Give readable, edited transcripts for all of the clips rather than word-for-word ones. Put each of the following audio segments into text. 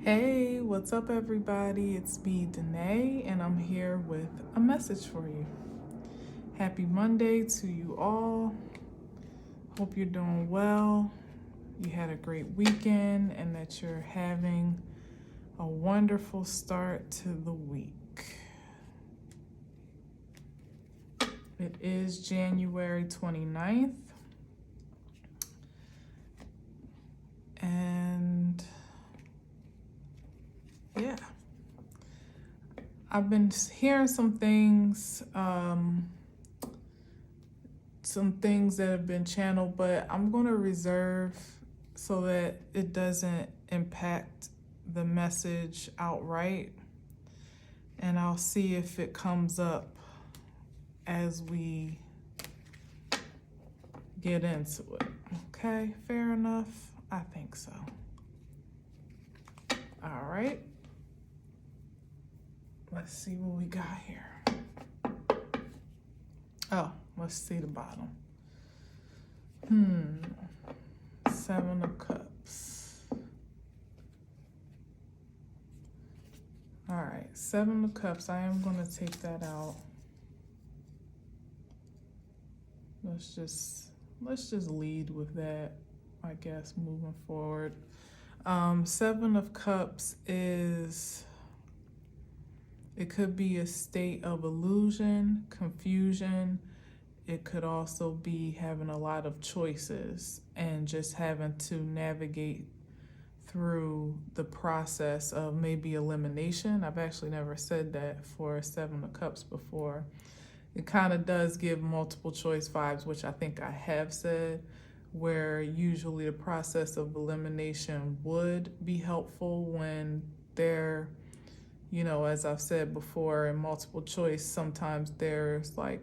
Hey, what's up, everybody? It's me, Danae, and I'm here with a message for you. Happy Monday to you all. Hope you're doing well. You had a great weekend and that you're having a wonderful start to the week. It is January 29th, and yeah, I've been hearing some things that have been channeled, but I'm going to reserve so that it doesn't impact the message outright. And I'll see if it comes up as we get into it. Okay, fair enough? I think so. All right. Let's see what we got here. Oh, let's see the bottom. Seven of Cups. All right, Seven of Cups. I am going to take that out. Let's just lead with that, I guess, moving forward. Seven of Cups it could be a state of illusion, confusion. It could also be having a lot of choices and just having to navigate through the process of maybe elimination. I've actually never said that for Seven of Cups before. It kind of does give multiple choice vibes, which I think I have said, where usually the process of elimination would be helpful when they're, as I've said before, in multiple choice, sometimes there's like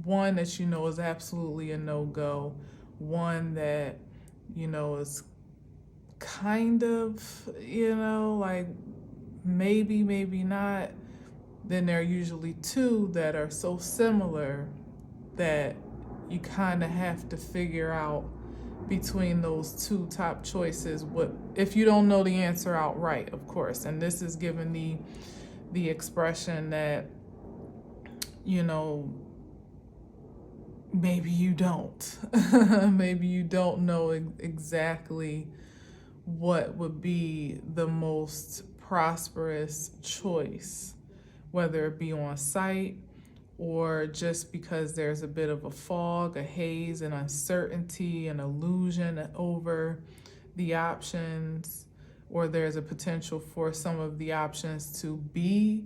one that is absolutely a no-go, one that, is kind of, like maybe, maybe not. Then there are usually two that are so similar that you kind of have to figure out between those two top choices what if you don't know the answer outright, of course. And this is given the expression that maybe you don't maybe you don't know exactly what would be the most prosperous choice, whether it be on site or just because there's a bit of a fog, a haze, an uncertainty, an illusion over the options, or there's a potential for some of the options to be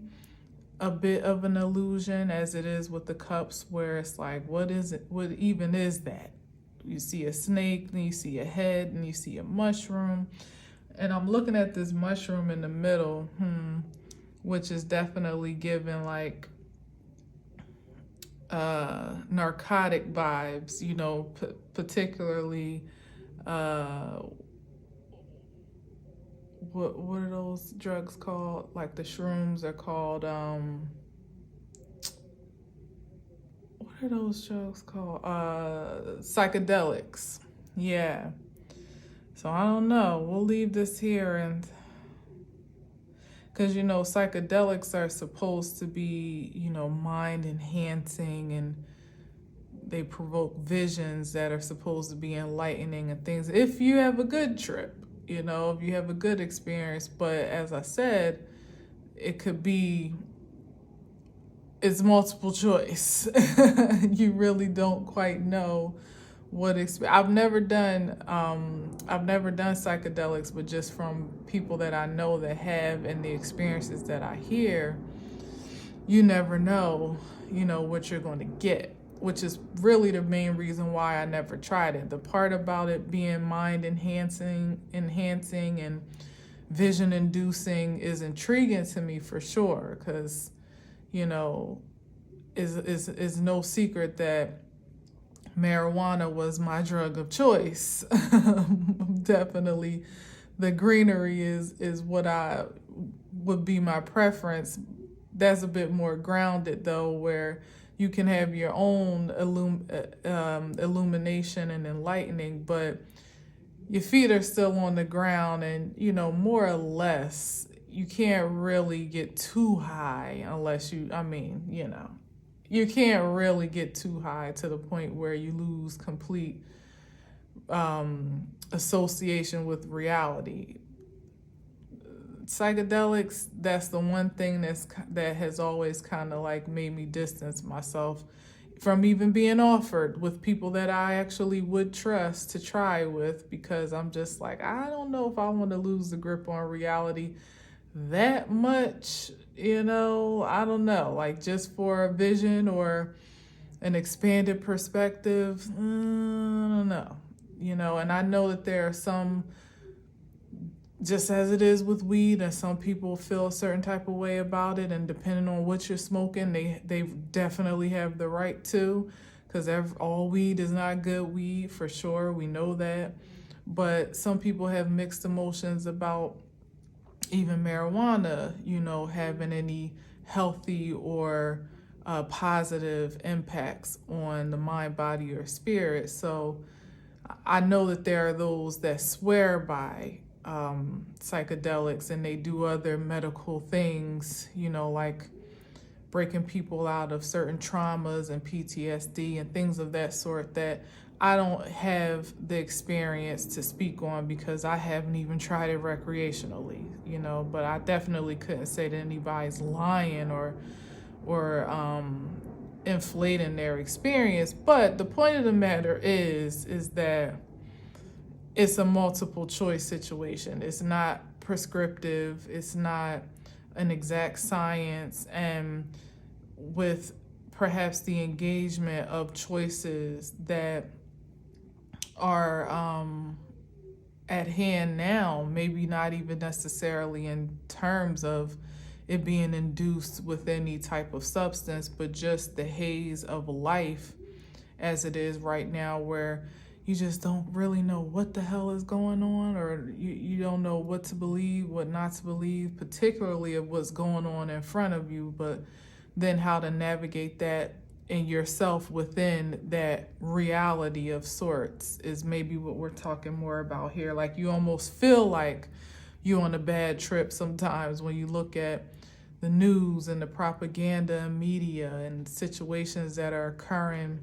a bit of an illusion, as it is with the cups, where it's like, what is it? What even is that? You see a snake, then you see a head, and you see a mushroom. And I'm looking at this mushroom in the middle, which is definitely giving like narcotic vibes, particularly what are those drugs called? Like the shrooms are called what are those drugs called? Psychedelics. Yeah. So I don't know. We'll leave this here, and because psychedelics are supposed to be, mind enhancing, and they provoke visions that are supposed to be enlightening and things. If you have a good trip, if you have a good experience. But as I said, it could be, it's multiple choice. You really don't quite know what I've never done psychedelics, but just from people that I know that have, and the experiences that I hear, you never know, what you're going to get, which is really the main reason why I never tried it. The part about it being mind enhancing and vision inducing is intriguing to me for sure, because is no secret that marijuana was my drug of choice. Definitely the greenery is what I would be my preference. That's a bit more grounded though, where you can have your own illumination and enlightening, but your feet are still on the ground, and more or less you can't really get too high unless you can't really get too high to the point where you lose complete association with reality. Psychedelics, that's the one thing that has always kind of like made me distance myself from even being offered with people that I actually would trust to try with, because I'm just like, I don't know if I want to lose the grip on reality that much, I don't know, like just for a vision or an expanded perspective. I don't know, and I know that there are some, just as it is with weed, and some people feel a certain type of way about it, and depending on what you're smoking, they definitely have the right to, because all weed is not good weed, for sure, we know that. But some people have mixed emotions about even marijuana, having any healthy or positive impacts on the mind, body, or spirit. So I know that there are those that swear by psychedelics, and they do other medical things, like breaking people out of certain traumas and PTSD and things of that sort, that I don't have the experience to speak on because I haven't even tried it recreationally, but I definitely couldn't say that anybody's lying or inflating their experience. But the point of the matter is that it's a multiple choice situation. It's not prescriptive. It's not an exact science. And with perhaps the engagement of choices that are at hand now, maybe not even necessarily in terms of it being induced with any type of substance, but just the haze of life as it is right now, where you just don't really know what the hell is going on, or you don't know what to believe, what not to believe, particularly of what's going on in front of you, but then how to navigate that in yourself within that reality of sorts is maybe what we're talking more about here. Like, you almost feel like you're on a bad trip sometimes when you look at the news and the propaganda and media and situations that are occurring,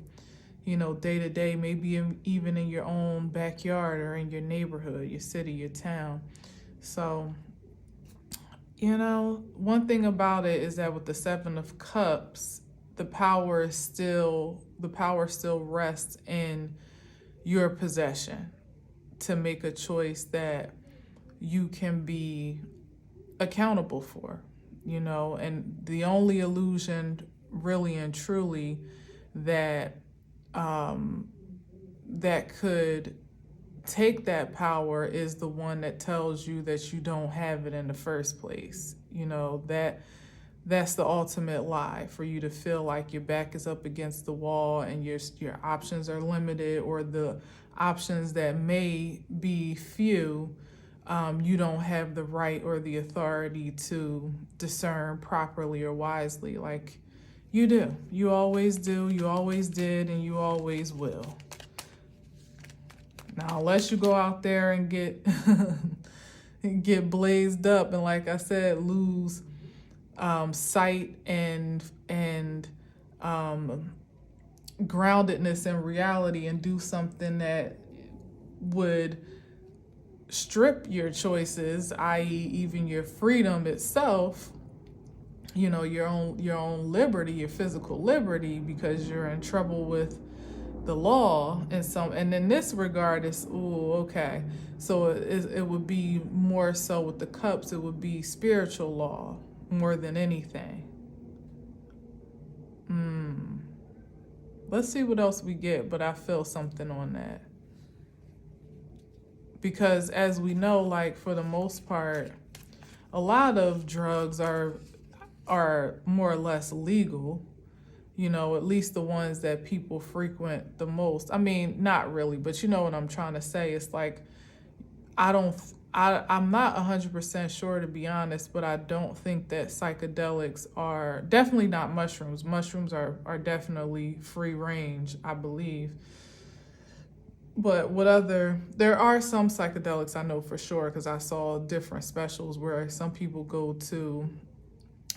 day to day, maybe even in your own backyard or in your neighborhood, your city, your town. So, one thing about it is that with the Seven of Cups, the power still rests in your possession to make a choice that you can be accountable for, and the only illusion really and truly that that could take that power is the one that tells you that you don't have it in the first place. That's the ultimate lie, for you to feel like your back is up against the wall and your options are limited, or the options that may be few, you don't have the right or the authority to discern properly or wisely. Like, you do. You always do. You always did, and you always will. Now, unless you go out there and get get blazed up, and like I said, lose sight and groundedness in reality, and do something that would strip your choices, i.e., even your freedom itself, your own liberty, your physical liberty, because you're in trouble with the law. And in this regard, it's okay. So it would be more so with the cups. It would be spiritual law more than anything. Let's see what else we get, but I feel something on that. Because as we know, like, for the most part, a lot of drugs are more or less legal, at least the ones that people frequent the most. I mean, not really, but you know what I'm trying to say. It's like, I'm not 100% sure, to be honest, but I don't think that psychedelics are, definitely not mushrooms. Mushrooms are definitely free range, I believe. But there are some psychedelics I know for sure, because I saw different specials where some people go to,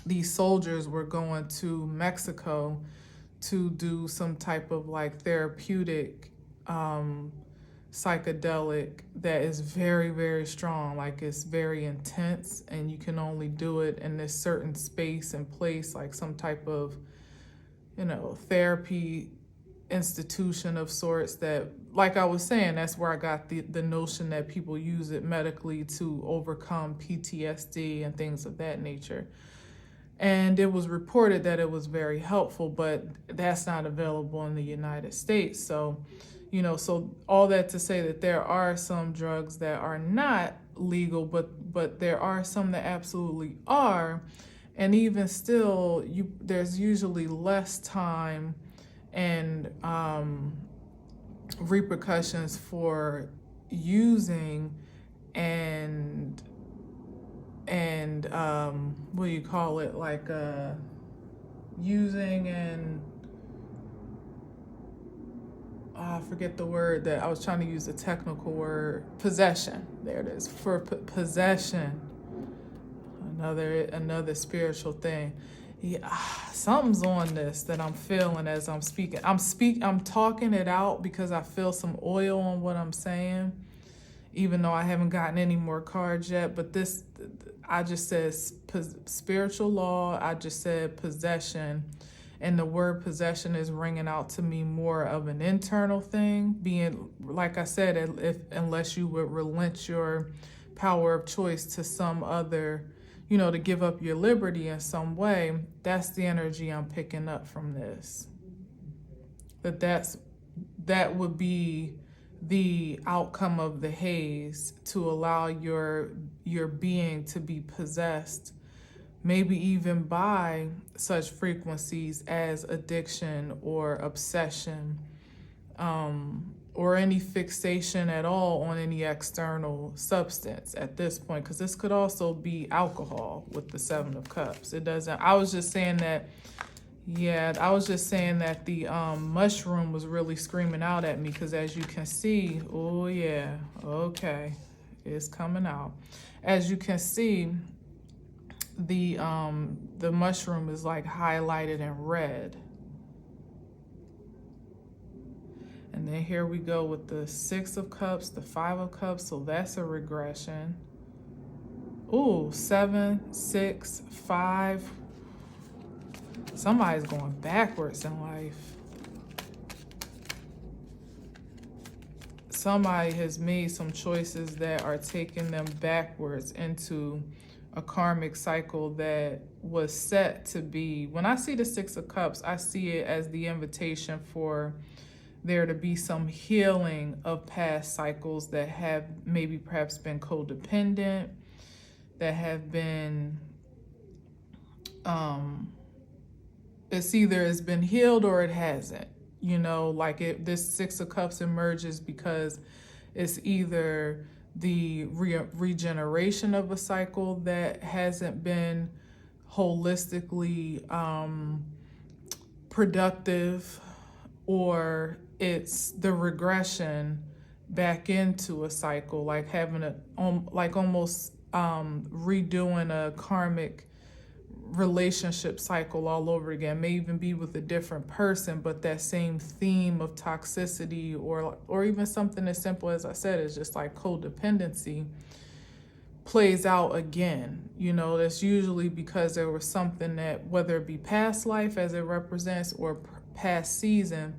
these soldiers were going to Mexico to do some type of like therapeutic psychedelic that is very, very strong. Like it's very intense, and you can only do it in this certain space and place, like some type of, therapy institution of sorts. That, like I was saying, that's where I got the notion that people use it medically to overcome PTSD and things of that nature. And it was reported that it was very helpful, but that's not available in the United States. So, so all that to say that there are some drugs that are not legal, but there are some that absolutely are. And even still, there's usually less time and repercussions for using and what do you call it, like using and I forget the word that I was trying to use, a technical word, possession. There it is, for possession. Another spiritual thing. Yeah, something's on this that I'm feeling as I'm speaking. I'm talking it out because I feel some oil on what I'm saying, even though I haven't gotten any more cards yet. But this, I just said spiritual law. I just said possession. And the word possession is ringing out to me more of an internal thing, being, like I said, unless you would relent your power of choice to some other, to give up your liberty in some way. That's the energy I'm picking up from this. That would be the outcome of the haze, to allow your being to be possessed, maybe even by such frequencies as addiction or obsession, or any fixation at all on any external substance at this point, because this could also be alcohol with the Seven of Cups. It doesn't, I was just saying that the mushroom was really screaming out at me, because as you can see, oh yeah, okay, it's coming out. As you can see, the mushroom is like highlighted in red. And then here we go with the Six of Cups, the Five of Cups, so that's a regression. Ooh, 7, 6, 5. Somebody's going backwards in life. Somebody has made some choices that are taking them backwards into a karmic cycle that was set to be. When I see the Six of Cups, I see it as the invitation for there to be some healing of past cycles that have maybe perhaps been codependent, that have been, it's either it's been healed or it hasn't. This Six of Cups emerges because it's either the regeneration of a cycle that hasn't been holistically productive, or it's the regression back into a cycle, like having almost redoing a karmic relationship cycle all over again. May even be with a different person, but that same theme of toxicity, or even something as simple as I said is just like codependency, plays out again. That's usually because there was something that, whether it be past life as it represents or past season,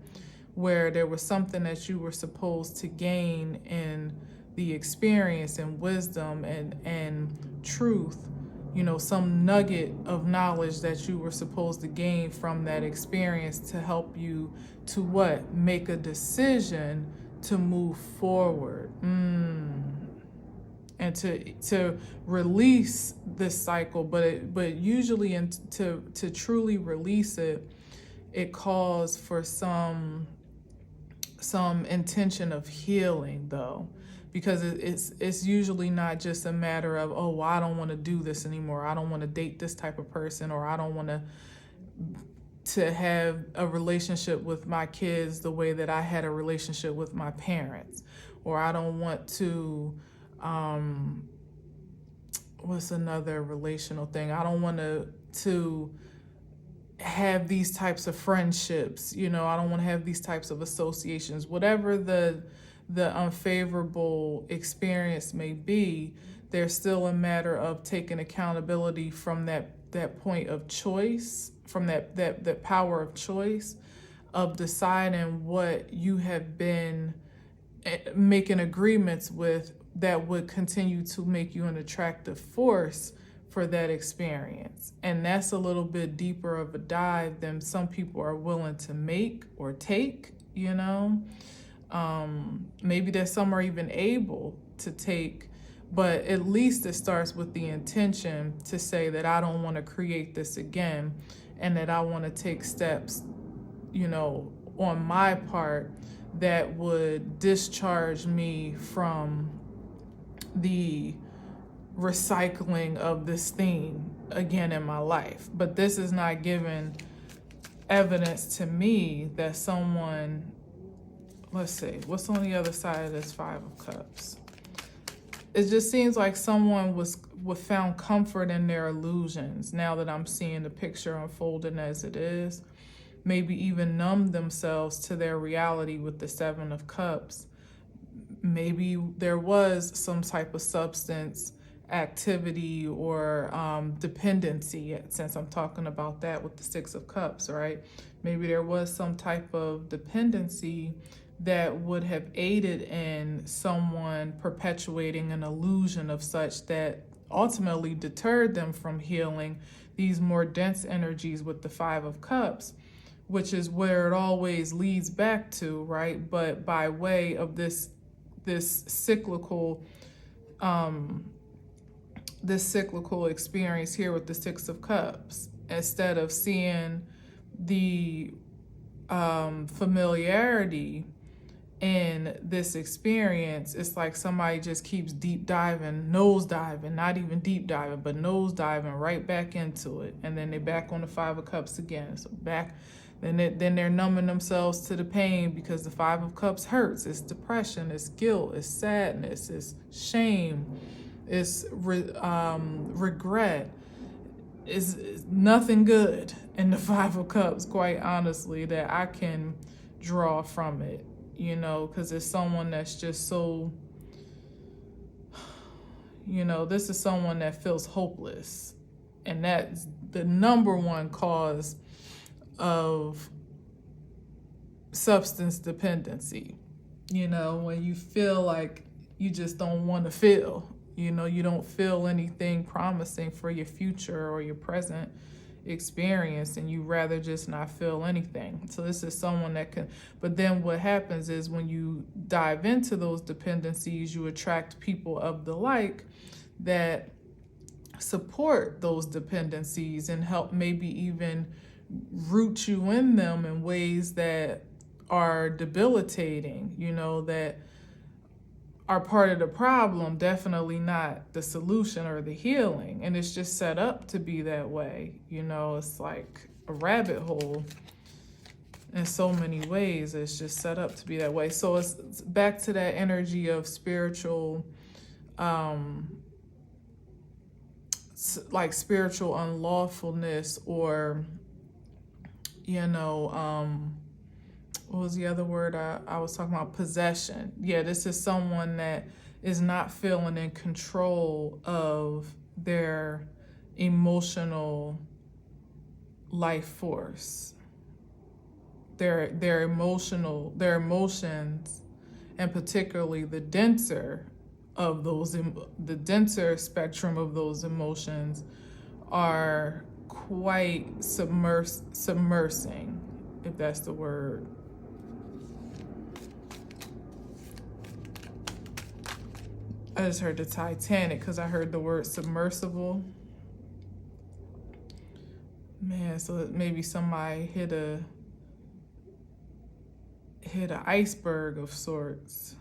where there was something that you were supposed to gain in the experience and wisdom and truth, some nugget of knowledge that you were supposed to gain from that experience to help you to make a decision to move forward, and to release this cycle. But usually, to truly release it, it calls for some intention of healing, though, because it's usually not just a matter of, oh, well, I don't want to do this anymore, I don't want to date this type of person, or I don't want to to have a relationship with my kids the way that I had a relationship with my parents. Or I don't want to, what's another relational thing? I don't want to have these types of friendships, I don't want to have these types of associations. Whatever the unfavorable experience may be, there's still a matter of taking accountability from that point of choice, from that power of choice, of deciding what you have been making agreements with that would continue to make you an attractive force for that experience. And that's a little bit deeper of a dive than some people are willing to make or take, maybe that some are even able to take, but at least it starts with the intention to say that I don't want to create this again, and that I want to take steps, on my part that would discharge me from the recycling of this theme again in my life. But this is not giving evidence to me that someone, let's see, what's on the other side of this Five of Cups? It just seems like someone was found comfort in their illusions. Now that I'm seeing the picture unfolding as it is, maybe even numb themselves to their reality with the Seven of Cups. Maybe there was some type of substance activity or dependency, since I'm talking about that with the Six of Cups, right? Maybe there was some type of dependency that would have aided in someone perpetuating an illusion of such that ultimately deterred them from healing these more dense energies with the Five of Cups, which is where it always leads back to, right? But by way of this cyclical experience here with the Six of Cups, instead of seeing the familiarity in this experience, it's like somebody just keeps deep diving, nose diving, not even deep diving, but nose diving right back into it. And then they're back on the Five of Cups again. So then they're numbing themselves to the pain, because the Five of Cups hurts. It's depression, it's guilt, it's sadness, it's shame, it's regret. Is nothing good in the Five of Cups, quite honestly, that I can draw from it, because it's someone that's just so, this is someone that feels hopeless. And that's the number one cause of substance dependency, when you feel like you just don't want to feel. You don't feel anything promising for your future or your present experience, and you rather just not feel anything. So this is someone that can, but then what happens is when you dive into those dependencies, you attract people of the like that support those dependencies and help maybe even root you in them in ways that are debilitating, that are part of the problem, definitely not the solution or the healing. And it's just set up to be that way. It's like a rabbit hole in so many ways. It's just set up to be that way. So it's back to that energy of spiritual, like spiritual unlawfulness, or, what was the other word I was talking about? Possession. Yeah, this is someone that is not feeling in control of their emotional life force. Their emotions, and particularly the denser spectrum of those emotions, are quite submersing, if that's the word. I just heard the Titanic because I heard the word submersible. Man, so maybe somebody hit an iceberg of sorts,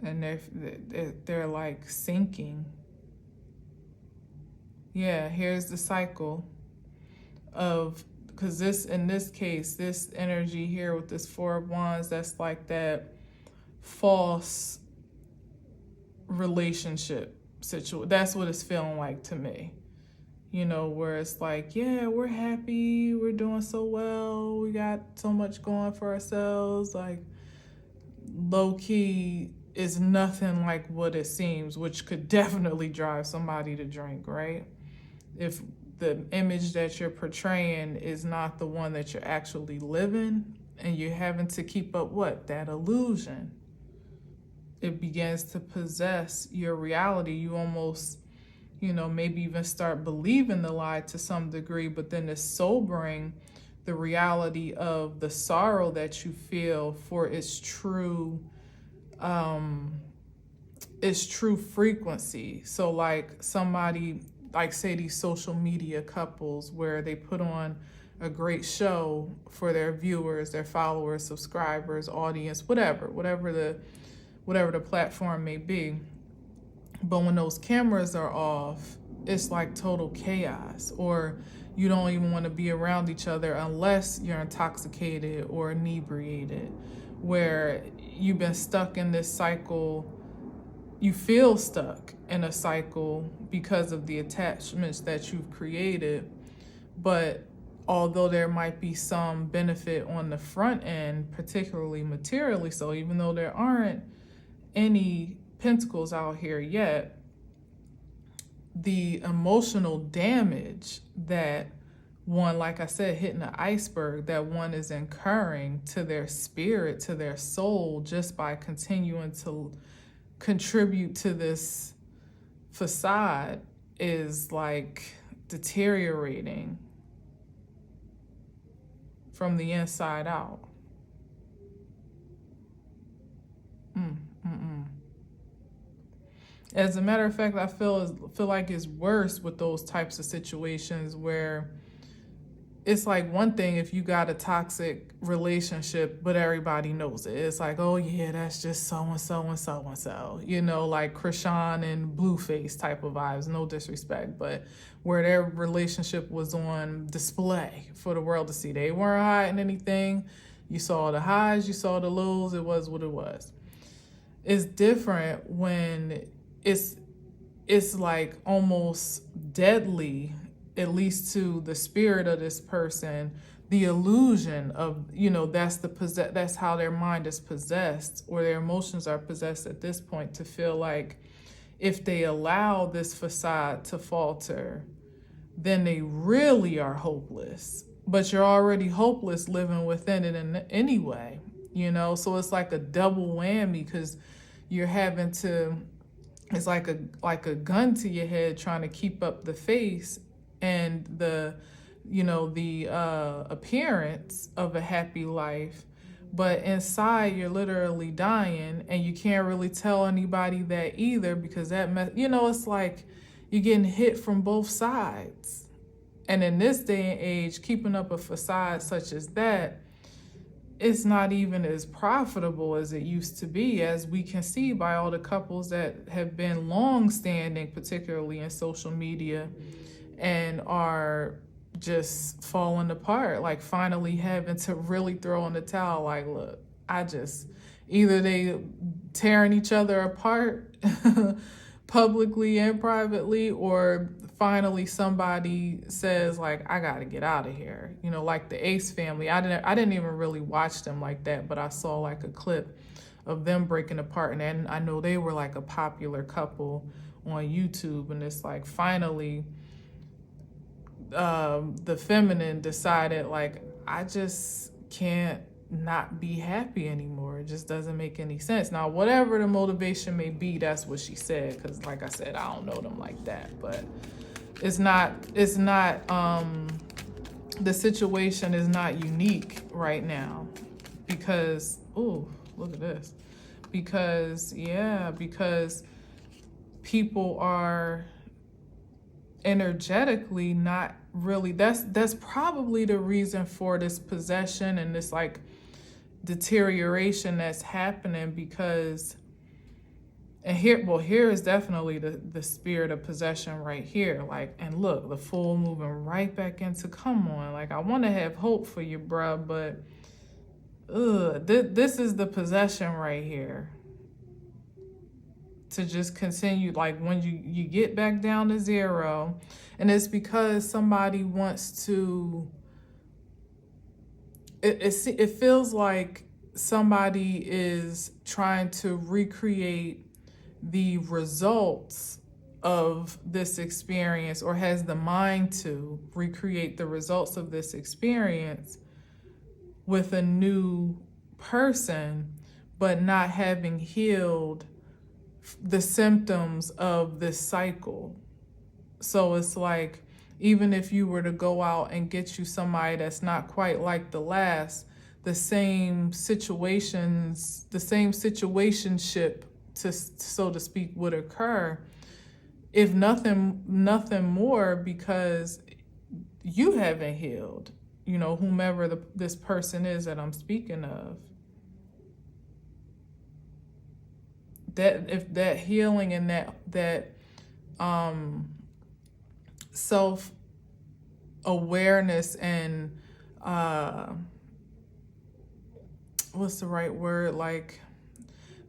and they're like sinking. Yeah, here's the cycle of, because in this case, this energy here with this Four of Wands, that's like that false relationship situation. That's what it's feeling like to me. Where it's like, yeah, we're happy, we're doing so well, we got so much going for ourselves. Like, low key is nothing like what it seems, which could definitely drive somebody to drink, right? If the image that you're portraying is not the one that you're actually living, and you're having to keep up that illusion, it begins to possess your reality. You almost, maybe even start believing the lie to some degree, but then it's sobering the reality of the sorrow that you feel for its true frequency. So like somebody, like say these social media couples where they put on a great show for their viewers, their followers, subscribers, audience, whatever the platform may be. But when those cameras are off, it's like total chaos, or you don't even want to be around each other unless you're intoxicated or inebriated, where you've been stuck in this cycle. You feel stuck in a cycle because of the attachments that you've created. But although there might be some benefit on the front end, particularly materially, so even though there aren't any pentacles out here yet, the emotional damage that one, like I said, hitting the iceberg, that one is incurring to their spirit, to their soul, just by continuing to contribute to this facade, is like deteriorating from the inside out. As a matter of fact, I feel like it's worse with those types of situations where it's like one thing if you got a toxic relationship, but everybody knows it. It's like, oh yeah, that's just so-and-so and so-and-so, like Krishan and Blueface type of vibes, no disrespect, but where their relationship was on display for the world to see. They weren't hiding anything. You saw the highs, you saw the lows, it was what it was. It's different when it's like almost deadly, at least to the spirit of this person, the illusion of, that's how their mind is possessed, or their emotions are possessed at this point, to feel like if they allow this facade to falter, then they really are hopeless. But you're already hopeless living within it anyway, so it's like a double whammy, because you're having to, it's like a gun to your head, trying to keep up the face and the appearance of a happy life, but inside you're literally dying, and you can't really tell anybody that either, because it's like you're getting hit from both sides. And in this day and age, keeping up a facade such as that, it's not even as profitable as it used to be, as we can see by all the couples that have been long-standing, particularly in social media, and are just falling apart, like finally having to really throw in the towel. Like, look, either they tearing each other apart publicly and privately, or finally somebody says like, I gotta get out of here. Like the Ace family, I didn't even really watch them like that, but I saw like a clip of them breaking apart, and I know they were like a popular couple on YouTube, and it's like finally the feminine decided, like, I just can't not be happy anymore. It just doesn't make any sense. Now, whatever the motivation may be, that's what she said, because like I said, I don't know them like that, but it's not the situation is not unique right now, because look at this, because people are energetically not really, that's probably the reason for this possession and this like deterioration that's happening, because And here is definitely the spirit of possession right here. Like, and look, the Fool moving right back into, come on. Like, I want to have hope for you, bruh, but this is the possession right here. To just continue, like, when you get back down to zero, and it's because somebody wants to, it feels like somebody is trying to recreate the results of this experience, or has the mind to recreate the results of this experience with a new person, but not having healed the symptoms of this cycle. So it's like, even if you were to go out and get you somebody that's not quite like the last, the same situations, the same situationship, to so to speak, would occur, if nothing more, because you haven't healed, whomever this person is that I'm speaking of. That if that healing and that self awareness and what's the right word, like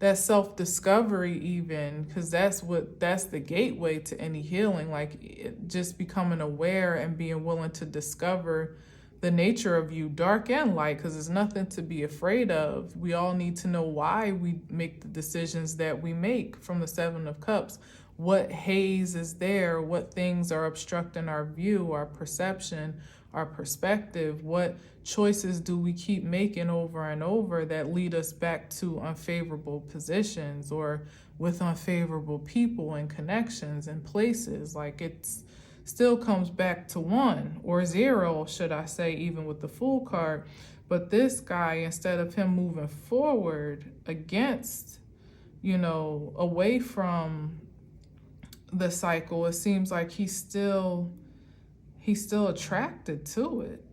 that self discovery, even, because that's the gateway to any healing, like just becoming aware and being willing to discover the nature of you, dark and light, because there's nothing to be afraid of. We all need to know why we make the decisions that we make from the Seven of Cups. What haze is there? What things are obstructing our view, our perception, our perspective? What choices do we keep making over and over that lead us back to unfavorable positions, or with unfavorable people and connections and places? Like, it's still comes back to one, or zero, should I say, even with the Fool card. But this guy, instead of him moving forward against, away from the cycle, it seems like he's still attracted to it,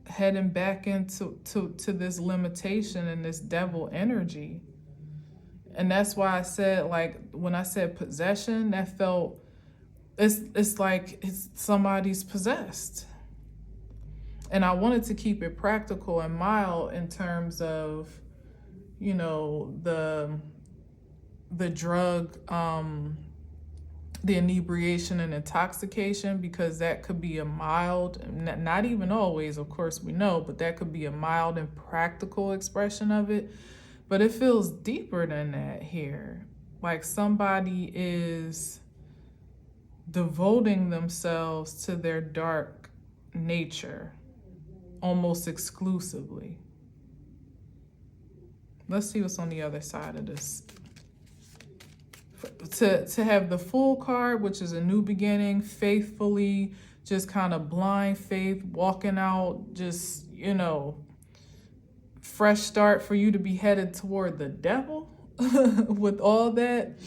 heading back into this limitation and this devil energy. And that's why I said, like, when I said possession, that felt, it's like it's somebody's possessed. And I wanted to keep it practical and mild in terms of, the drug, the inebriation and intoxication, because that could be a mild, not even always, of course we know, but that could be a mild and practical expression of it. But it feels deeper than that here. Like somebody is devoting themselves to their dark nature almost exclusively. Let's see what's on the other side of this. To have the Fool card, which is a new beginning, faithfully, just kind of blind faith, walking out, just, fresh start for you to be headed toward the devil with all that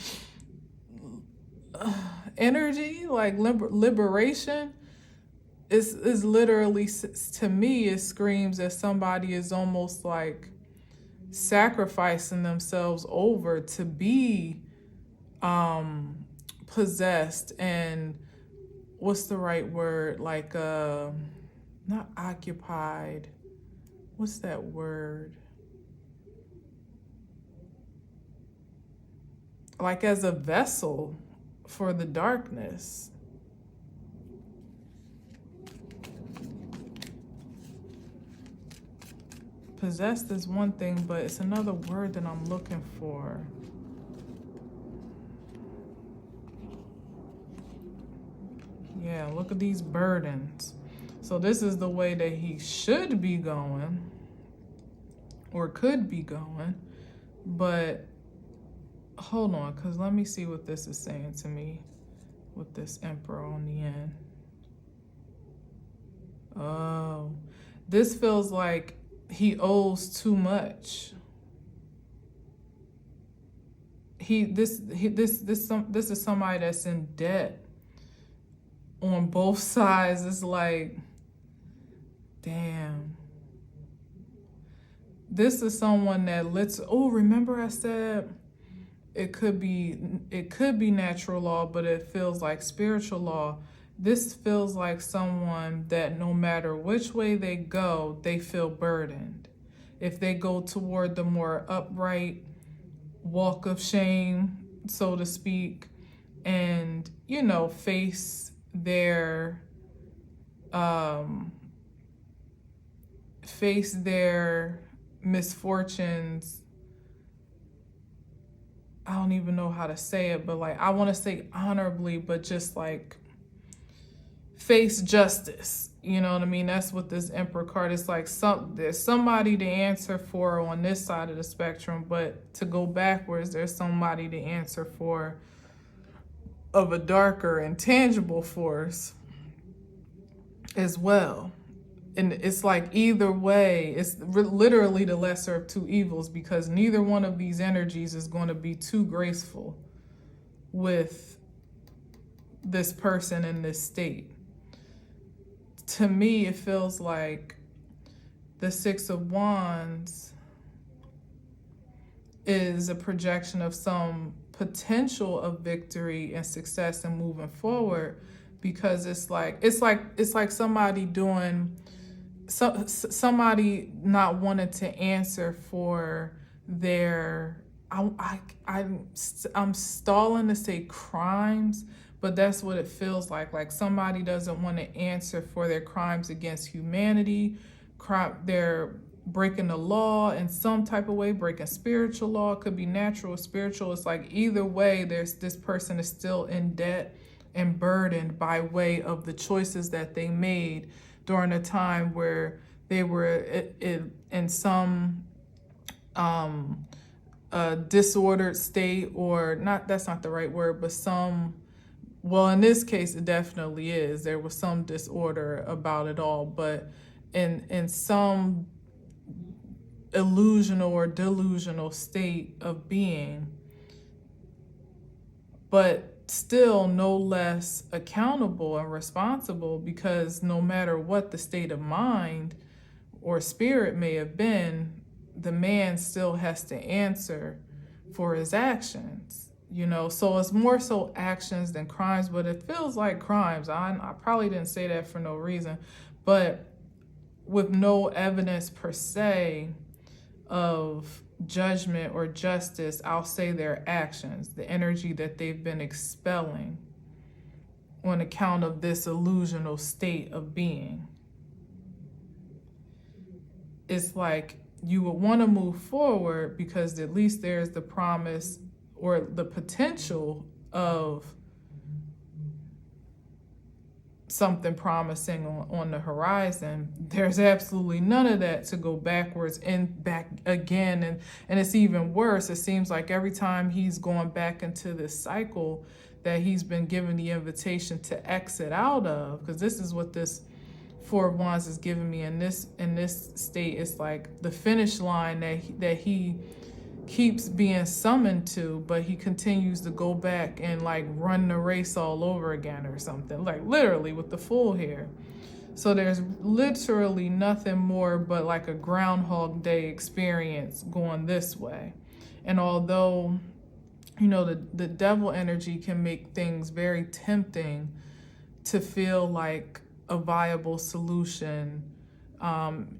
energy, like liberation is literally, to me, it screams that somebody is almost like sacrificing themselves over to be possessed and what's the right word, like not occupied, what's that word, like as a vessel for the darkness. Possessed is one thing, but it's another word that I'm looking for. Yeah, look at these burdens. So this is the way that he should be going, or could be going. But hold on, because let me see what this is saying to me with this Emperor on the end. Oh, this feels like he owes too much. This is somebody that's in debt on both sides. It's like, damn. This is someone that remember I said it could be natural law, but it feels like spiritual law. This feels like someone that no matter which way they go, they feel burdened. If they go toward the more upright walk of shame, so to speak, and face their misfortunes. I don't even know how to say it, but like I want to say honorably, but just like face justice. You know what I mean? That's what this Emperor card is like. There's somebody to answer for on this side of the spectrum, but to go backwards, there's somebody to answer for of a darker and tangible force as well. And it's like either way, it's literally the lesser of two evils, because neither one of these energies is going to be too graceful with this person in this state. To me, it feels like the Six of Wands is a projection of some potential of victory and success and moving forward, because it's like somebody doing somebody not wanting to answer for their I'm stalling to say crimes, but that's what it feels like somebody doesn't want to answer for their crimes against humanity. They're breaking the law in some type of way, breaking spiritual law. It could be natural or spiritual. It's like either way, this person is still in debt and burdened by way of the choices that they made during a time where they were in some disordered state, or not, that's not the right word, but well, in this case, it definitely is. There was some disorder about it all, but in some illusional or delusional state of being, but still no less accountable and responsible, because no matter what the state of mind or spirit may have been, the man still has to answer for his actions. So it's more so actions than crimes, but it feels like crimes. I probably didn't say that for no reason, but with no evidence per se of judgment or justice, I'll say their actions, the energy that they've been expelling on account of this illusional state of being. It's like you would want to move forward because at least there's the promise or the potential of something promising on the horizon. There's absolutely none of that to go backwards and back again. And it's even worse. It seems like every time he's going back into this cycle that he's been given the invitation to exit out of, because this is what this Four of Wands is giving me in this state. It's like the finish line that he keeps being summoned to, but he continues to go back and like run the race all over again or something, like literally with the Fool here. So there's literally nothing more but like a Groundhog Day experience going this way. And although the devil energy can make things very tempting to feel like a viable solution,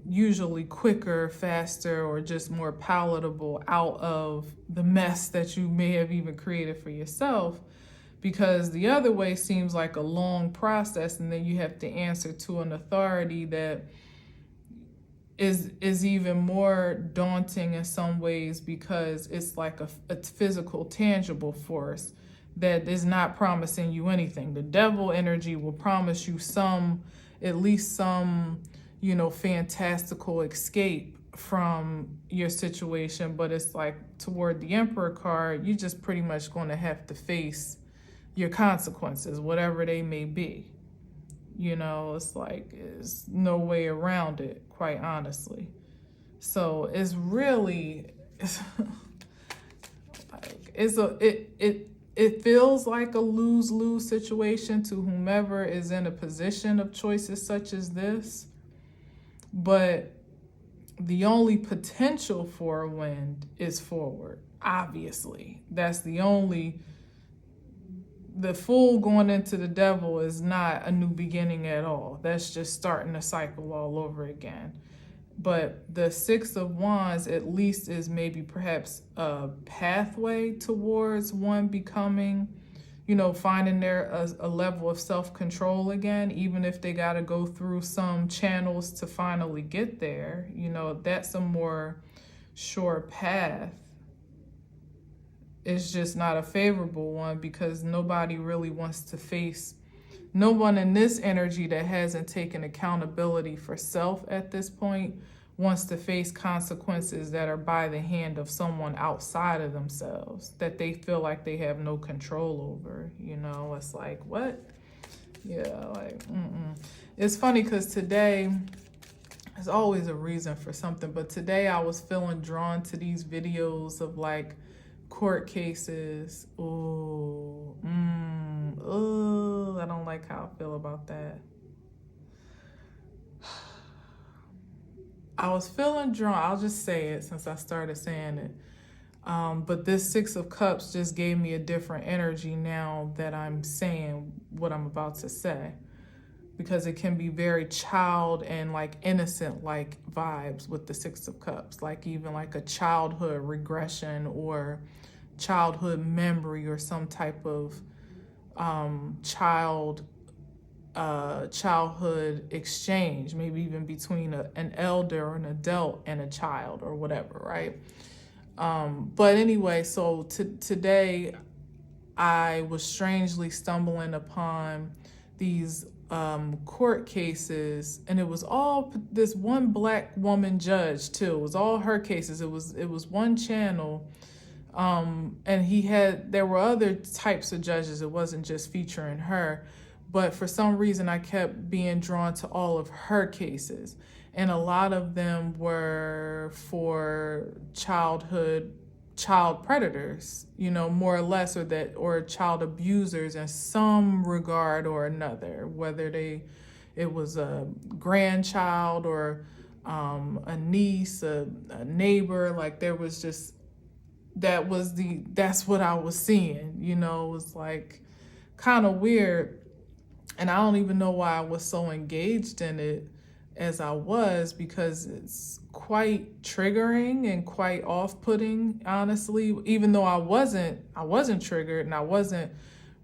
usually quicker, faster, or just more palatable out of the mess that you may have even created for yourself, because the other way seems like a long process, and then you have to answer to an authority that is even more daunting in some ways, because it's like a physical, tangible force that is not promising you anything. The devil energy will promise you at least some fantastical escape from your situation, but it's like toward the Emperor card, you're just pretty much going to have to face your consequences, whatever they may be. It's like there's no way around it, quite honestly. So it's really it feels like a lose-lose situation to whomever is in a position of choices such as this. But the only potential for a win is forward. obviously. That's the fool going into the devil is not a new beginning at all. That's just starting a cycle all over again. But the Six of Wands at least is maybe perhaps a pathway towards one becoming, finding a level of self-control again, even if they got to go through some channels to finally get there. That's a more sure path. It's just not a favorable one because nobody really wants to face, no one in this energy that hasn't taken accountability for self at this point wants to face consequences that are by the hand of someone outside of themselves that they feel like they have no control over. It's like, what? Yeah, like, It's funny because today, there's always a reason for something, but today I was feeling drawn to these videos of like court cases. I don't like how I feel about that. I was feeling drawn, I'll just say it since I started saying it. But this Six of Cups just gave me a different energy now that I'm saying what I'm about to say. Because it can be very child and like innocent like vibes with the Six of Cups. Like even like a childhood regression or childhood memory or some type of childhood exchange, maybe even between an elder or an adult and a child or whatever, right? But anyway, so today I was strangely stumbling upon these court cases, and it was all this one black woman judge too. It was all her cases. It was one channel. And there were other types of judges. It wasn't just featuring her, but for some reason I kept being drawn to all of her cases. And a lot of them were for child predators, more or less, or child abusers in some regard or another, whether it was a grandchild or a niece, a neighbor. Like there was just, that's what I was seeing, it was like kind of weird. And I don't even know why I was so engaged in it as I was, because it's quite triggering and quite off-putting, honestly, even though I wasn't triggered and I wasn't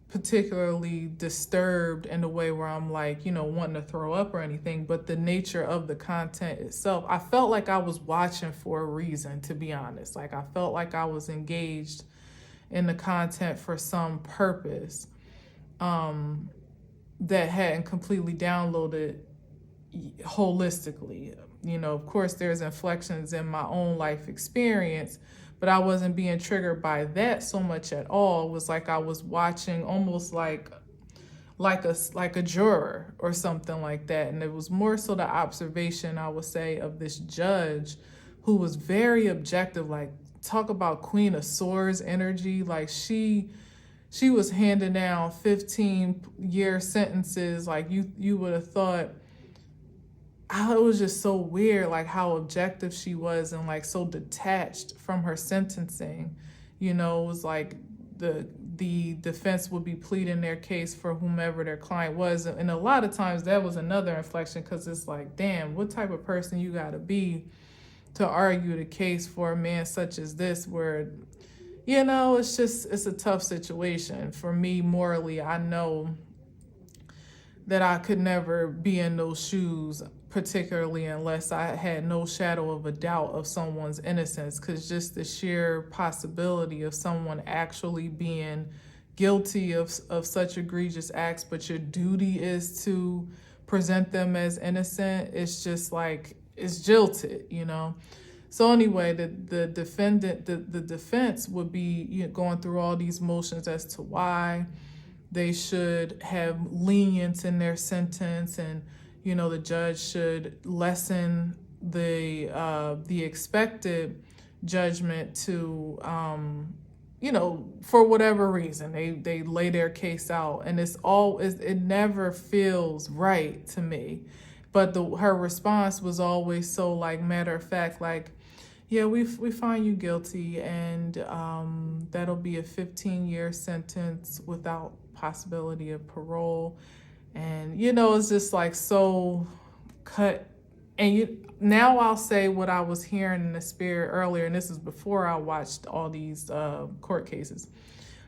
particularly disturbed in a way where I'm like, wanting to throw up or anything, but the nature of the content itself, I felt like I was watching for a reason, to be honest. Like I felt like I was engaged in the content for some purpose that hadn't completely downloaded holistically. Of course there's inflections in my own life experience, but I wasn't being triggered by that so much at all. It was like I was watching almost like a juror or something like that. And it was more so the observation, I would say, of this judge who was very objective. Like, talk about Queen of Swords energy. Like she was handing down 15-year sentences. Like you would have thought, it was just so weird, like how objective she was and like so detached from her sentencing. It was like the defense would be pleading their case for whomever their client was. And a lot of times that was another inflection, because it's like, damn, what type of person you got to be to argue the case for a man such as this, where, it's a tough situation. For me, morally, I know that I could never be in those shoes, particularly unless I had no shadow of a doubt of someone's innocence, because just the sheer possibility of someone actually being guilty of such egregious acts, but your duty is to present them as innocent, it's just like, it's jilted, So anyway, the defense would be going through all these motions as to why they should have lenience in their sentence, and the judge should lessen the expected judgment to for whatever reason they lay their case out, and it never feels right to me. But her response was always so like matter of fact, like, Yeah, we find you guilty, and that'll be a 15-year sentence without possibility of parole. And it's just like so cut. And now I'll say what I was hearing in the spirit earlier, and this is before I watched all these court cases.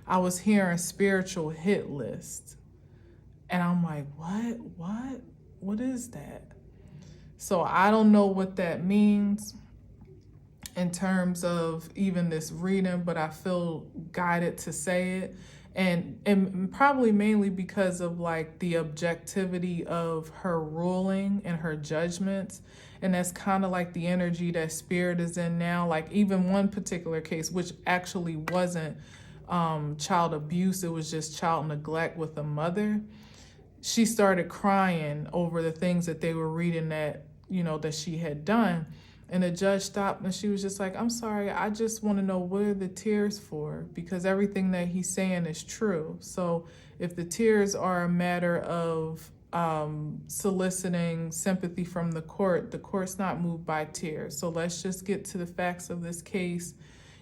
I was hearing spiritual hit list, and I'm like, what is that? So I don't know what that means in terms of even this reading, but I feel guided to say it. And probably mainly because of like the objectivity of her ruling and her judgments. And that's kind of like the energy that spirit is in now. Like even one particular case, which actually wasn't child abuse, it was just child neglect with a mother. She started crying over the things that they were reading that, that she had done. And the judge stopped and she was just like, I'm sorry, I just want to know, what are the tears for? Because everything that he's saying is true. So if the tears are a matter of soliciting sympathy from the court's not moved by tears. So let's just get to the facts of this case.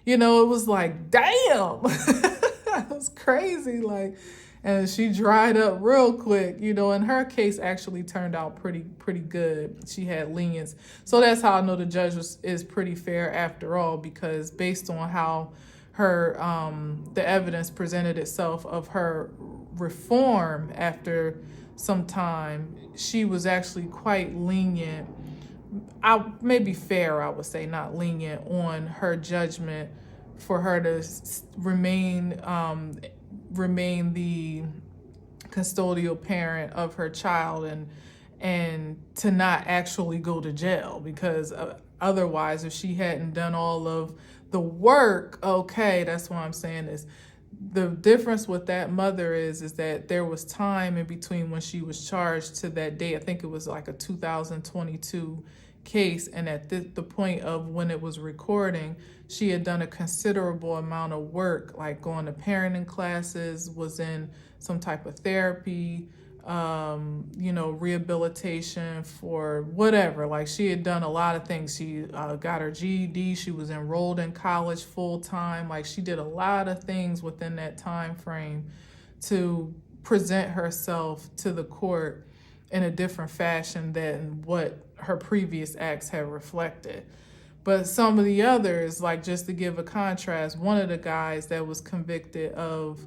It was like, damn, that was crazy. Like, and she dried up real quick, and her case actually turned out pretty good. She had lenience. So that's how I know the judge is pretty fair after all, because based on how her the evidence presented itself of her reform after some time, she was actually quite lenient. Maybe fair, I would say, not lenient on her judgment for her to remain the custodial parent of her child and to not actually go to jail, because otherwise, if she hadn't done all of the work, okay, that's why I'm saying this. The difference with that mother is that there was time in between when she was charged to that day. I think it was like a 2022 case, and at the point of when it was recording, she had done a considerable amount of work, like going to parenting classes, was in some type of therapy, rehabilitation for whatever. Like she had done a lot of things. She got her GED. She was enrolled in college full time. Like she did a lot of things within that time frame to present herself to the court in a different fashion than what her previous acts have reflected. But some of the others, like just to give a contrast, one of the guys that was convicted of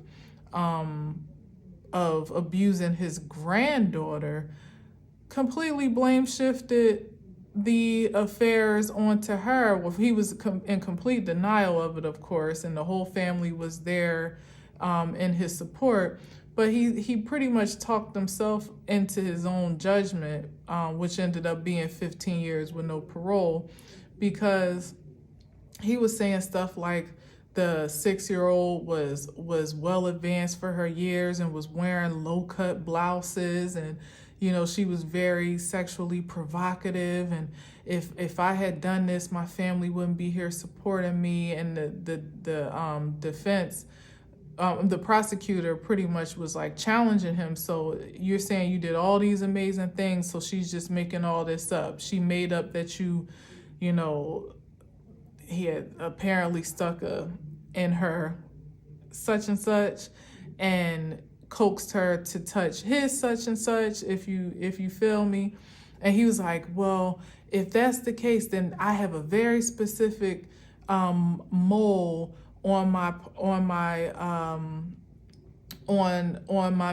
abusing his granddaughter completely blame shifted the affairs onto her. Well, he was in complete denial of it, of course, and the whole family was there in his support. But he pretty much talked himself into his own judgment, which ended up being 15 years with no parole, because he was saying stuff like the 6-year-old was well advanced for her years and was wearing low-cut blouses, and she was very sexually provocative, and if I had done this, my family wouldn't be here supporting me. And the defense, the prosecutor pretty much was like challenging him. So you're saying you did all these amazing things, so she's just making all this up. She made up that he had apparently stuck in her such and such and coaxed her to touch his such and such, if you feel me. And he was like, well, if that's the case, then I have a very specific mole on my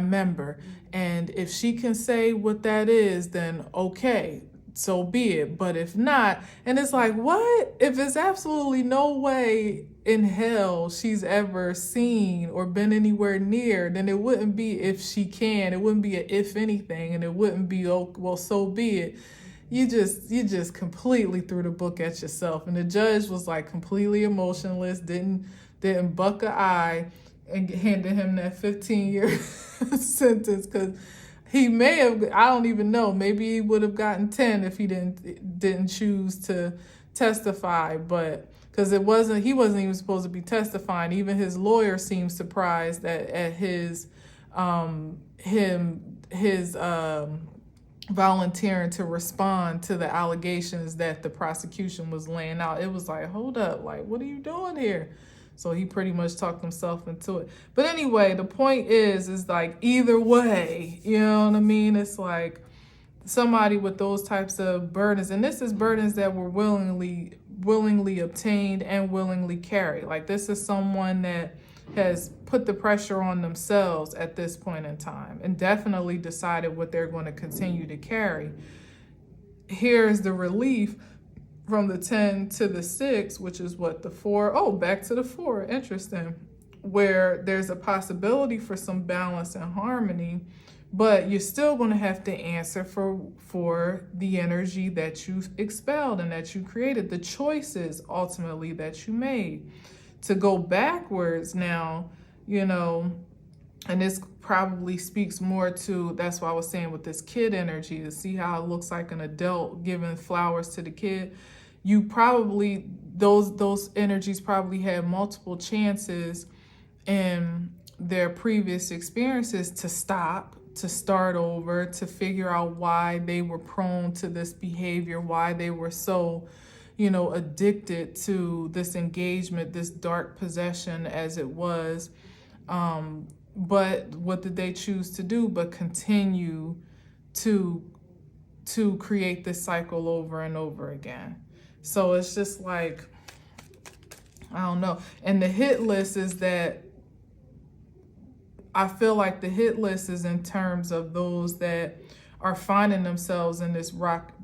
member, and if she can say what that is, then okay, so be it. But if not, and it's like, what? If there's absolutely no way in hell she's ever seen or been anywhere near, then it wouldn't be if she can. It wouldn't be a if anything, and it wouldn't be, oh, well, so be it. You just completely threw the book at yourself. And the judge was like completely emotionless, didn't buck an eye, and handed him that 15-year sentence, because he may have, I don't even know, maybe he would have gotten 10 if he didn't choose to testify. But because he wasn't even supposed to be testifying. Even his lawyer seemed surprised at his volunteering to respond to the allegations that the prosecution was laying out. It was like, hold up, like, what are you doing here? So he pretty much talked himself into it. But anyway, the point is like, either way, you know what I mean? It's like somebody with those types of burdens, and this is burdens that were willingly obtained and willingly carried. Like, this is someone that has put the pressure on themselves at this point in time and definitely decided what they're going to continue to carry. Here's the relief from the 10 to the 6, which is what, the 4? Oh, back to the 4. Interesting. Where there's a possibility for some balance and harmony, but you're still going to have to answer for the energy that you expelled and that you created, the choices ultimately that you made. To go backwards now, you know, and this probably speaks more to, that's why I was saying with this kid energy, to see how it looks like an adult giving flowers to the kid. You probably, those energies probably had multiple chances in their previous experiences to stop, to start over, to figure out why they were prone to this behavior, why they were so, you know, addicted to this engagement, this dark possession as it was. But what did they choose to do but continue to create this cycle over and over again? So it's just like, I don't know. And the hit list is that, I feel like the hit list is in terms of those that are finding themselves in this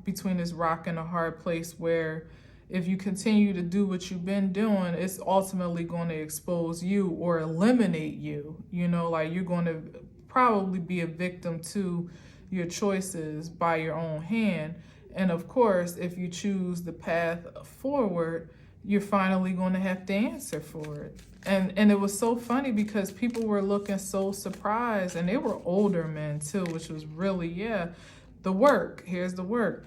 between this rock and a hard place, where if you continue to do what you've been doing, it's ultimately going to expose you or eliminate you. You know, like, you're going to probably be a victim to your choices by your own hand. And of course, if you choose the path forward, you're finally going to have to answer for it. And it was so funny because people were looking so surprised, and they were older men too, which was really, the work. Here's the work.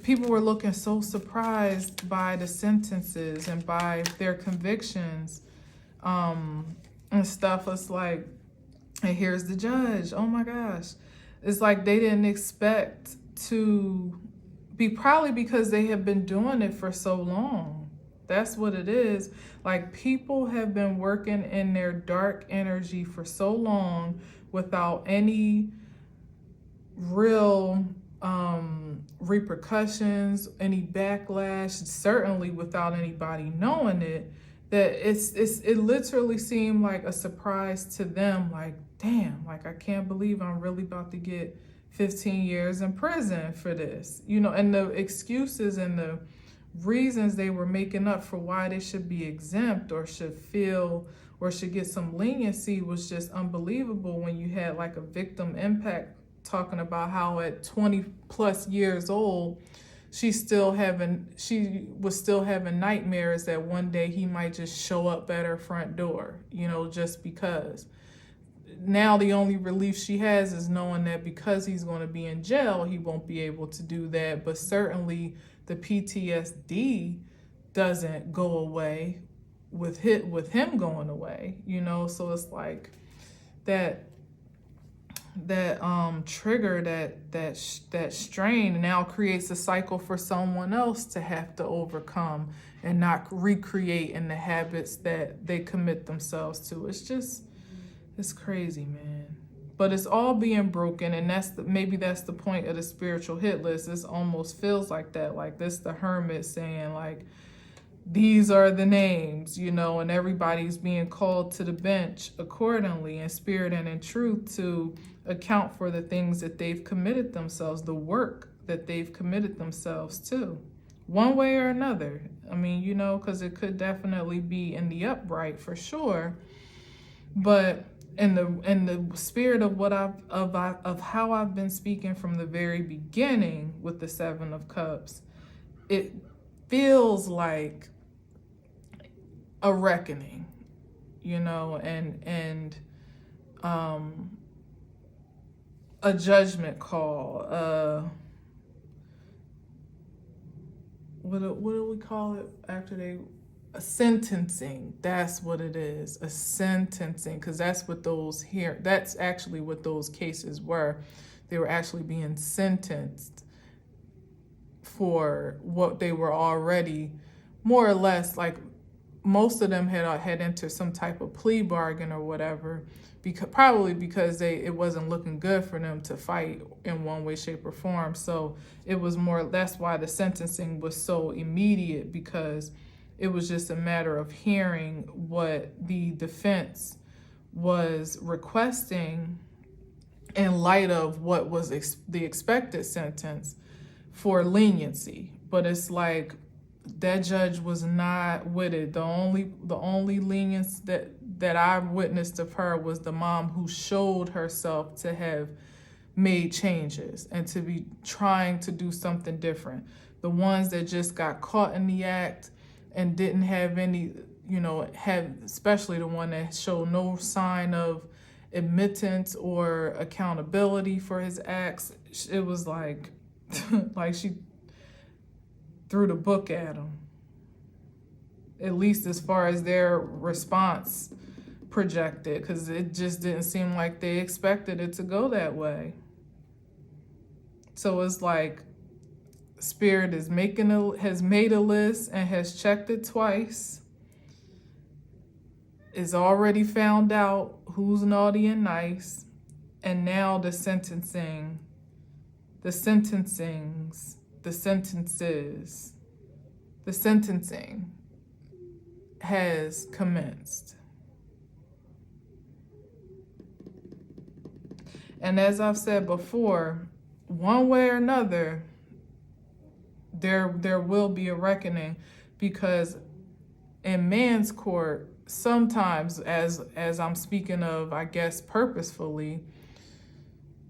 People were looking so surprised by the sentences and by their convictions and stuff. It's like, and here's the judge. Oh my gosh. It's like they didn't expect to be, probably because they have been doing it for so long. That's what it is. Like, people have been working in their dark energy for so long without any real repercussions, any backlash, certainly without anybody knowing it, that it literally seemed like a surprise to them. Like, damn, like, I can't believe I'm really about to get 15 years in prison for this, you know. And the excuses and the reasons they were making up for why they should be exempt or should feel or should get some leniency was just unbelievable. When you had like a victim impact talking about how at 20 plus years old, she was still having nightmares that one day he might just show up at her front door, you know, just because. Now the only relief she has is knowing that because he's going to be in jail, he won't be able to do that. But certainly the PTSD doesn't go away with him going away, you know. So it's like that trigger, that strain now creates a cycle for someone else to have to overcome and not recreate in the habits that they commit themselves to. It's crazy, man. But it's all being broken, and maybe that's the point of the spiritual hit list. This almost feels like that, like this the hermit saying, like, these are the names, you know, and everybody's being called to the bench accordingly in spirit and in truth to account for the things that they've committed themselves, the work that they've committed themselves to, one way or another. I mean, you know, because it could definitely be in the upright for sure, but in the spirit of of how I've been speaking from the very beginning with the 7 of Cups, it feels like a reckoning, you know, and a judgment call. What do we call it after a sentencing? That's what it is, a sentencing, because that's actually what those cases were. They were actually being sentenced for what they were already, more or less, like most of them had entered some type of plea bargain or whatever, probably because it wasn't looking good for them to fight in one way, shape, or form. So it was more, that's why the sentencing was so immediate, because it was just a matter of hearing what the defense was requesting in light of what was the expected sentence for leniency. But it's like that judge was not with it. The only lenience that I witnessed of her was the mom who showed herself to have made changes and to be trying to do something different. The ones that just got caught in the act and didn't have any, especially the one that showed no sign of admittance or accountability for his acts, it was like, like she threw the book at him, at least as far as their response projected, because it just didn't seem like they expected it to go that way. So it's like Spirit has made a list and has checked it twice, is already found out who's naughty and nice, and now the sentencing has commenced. And as I've said before, one way or another, there will be a reckoning, because in man's court, sometimes, as I'm speaking of, I guess purposefully,